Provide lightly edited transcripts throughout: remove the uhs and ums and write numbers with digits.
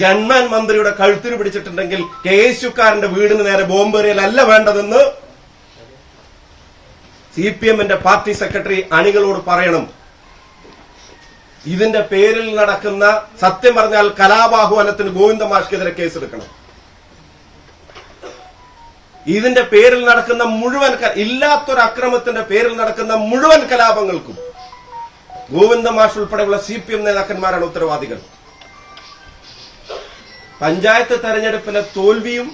Government മന്ത്രിയുടെ കഴുത്തിന് പിടിച്ചിട്ടുണ്ടെങ്കിൽ KSUക്കാരന്റെ വീടിന് നേരെ ബോംബേറിയലല്ല വേണ്ടതെന്ന് CPMന്റെ പാർട്ടി സെക്രട്ടറി അണികളോട് പറയണം. ഇതിന്റെ പേരിൽ നടക്കുന്ന, സത്യം പറഞ്ഞാൽ കലാപാഹ്വാനത്തിന് ഗോവിന്ദ മാഷ്ക്കെതിരെ കേസെടുക്കണം. ഇതിന്റെ പേരിൽ നടക്കുന്ന മുഴുവൻ, ഇല്ലാത്തൊരു അക്രമത്തിന്റെ പേരിൽ നടക്കുന്ന മുഴുവൻ കലാപങ്ങൾക്കും ഗോവിന്ദ മാഷ് ഉൾപ്പെടെയുള്ള CPM നേതാക്കന്മാരാണ് ഉത്തരവാദികൾ. പഞ്ചായത്ത് തെരഞ്ഞെടുപ്പിലെ തോൽവിയും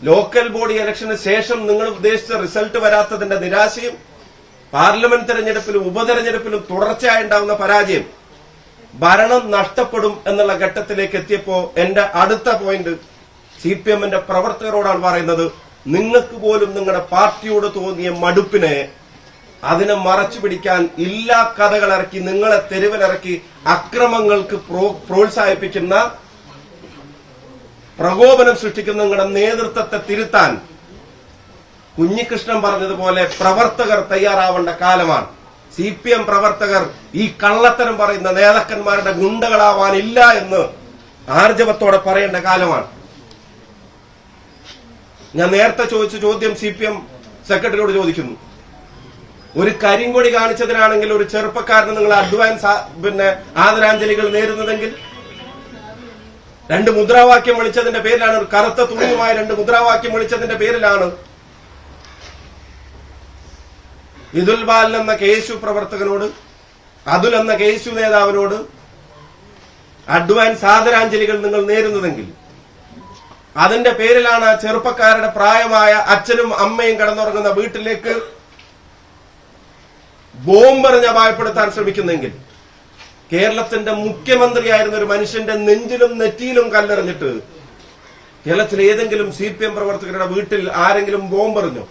ലോക്കൽ ബോഡി ഇലക്ഷന് ശേഷം നിങ്ങൾ ഉദ്ദേശിച്ച റിസൾട്ട് വരാത്തതിന്റെ നിരാശയും പാർലമെന്റ് തെരഞ്ഞെടുപ്പിലും ഉപതെരഞ്ഞെടുപ്പിലും തുടർച്ചയായി ഉണ്ടാകുന്ന പരാജയം, ഭരണം നഷ്ടപ്പെടും എന്നുള്ള ഘട്ടത്തിലേക്ക് എത്തിയപ്പോ എന്റെ അടുത്ത പോയിന്റ് CPMന്റെ പ്രവർത്തകരോടാണ് പറയുന്നത്. നിങ്ങൾക്ക് പോലും നിങ്ങളുടെ പാർട്ടിയോട് തോന്നിയ മടുപ്പിനെ, അതിനെ മറച്ചു പിടിക്കാൻ ഇല്ലാ കഥകളിറക്കി നിങ്ങളെ തെരുവിലിറക്കി അക്രമങ്ങൾക്ക് പ്രോത്സാഹിപ്പിക്കുന്ന, പ്രകോപനം സൃഷ്ടിക്കുന്ന നിങ്ങളുടെ നേതൃത്വത്തെ തിരുത്താൻ കുഞ്ഞികൃഷ്ണൻ പറഞ്ഞതുപോലെ പ്രവർത്തകർ തയ്യാറാവേണ്ട കാലമാണ്. CPM പ്രവർത്തകർ ഈ കള്ളത്തരം പറയുന്ന നേതാക്കന്മാരുടെ ഗുണ്ടകളാവാനില്ല എന്ന് ആർജവത്തോടെ പറയേണ്ട കാലമാണ്. ഞാൻ നേരത്തെ ചോദിച്ച ചോദ്യം CPM സെക്രട്ടറിയോട് ചോദിക്കുന്നു. ഒരു കരിങ്കൊടി കാണിച്ചതിനാണെങ്കിൽ ഒരു ചെറുപ്പക്കാരന് നിങ്ങൾ അഡ്വാൻസ് ആദരാഞ്ജലികൾ നേരുന്നതെങ്കിൽ, 2 മുദ്രാവാക്യം വിളിച്ചതിന്റെ പേരിലാണ്, ഒരു കറുത്ത തുണിയുമായി 2 മുദ്രാവാക്യം വിളിച്ചതിന്റെ പേരിലാണ് ഇദുൽ ബാലൻ എന്ന KSU പ്രവർത്തകനോട്, അതുൽ എന്ന KSU നേതാവിനോട് അഡ്വാൻസ് ആദരാഞ്ജലികൾ നിങ്ങൾ നേരുന്നതെങ്കിൽ, അതിന്റെ പേരിലാണ് ആ ചെറുപ്പക്കാരുടെ പ്രായമായ അച്ഛനും അമ്മയും കിടന്നുറങ്ങുന്ന വീട്ടിലേക്ക് ബോംബെറിഞ്ഞ് അപായപ്പെടുത്താൻ ശ്രമിക്കുന്നെങ്കിൽ, കേരളത്തിന്റെ മുഖ്യമന്ത്രിയായിരുന്ന ഒരു മനുഷ്യന്റെ നെഞ്ചിലും നെറ്റിയിലും കല്ലെറിഞ്ഞിട്ട് കേരളത്തിലെ ഏതെങ്കിലും CPM പ്രവർത്തകരുടെ വീട്ടിൽ ആരെങ്കിലും ബോംബെറിഞ്ഞോ?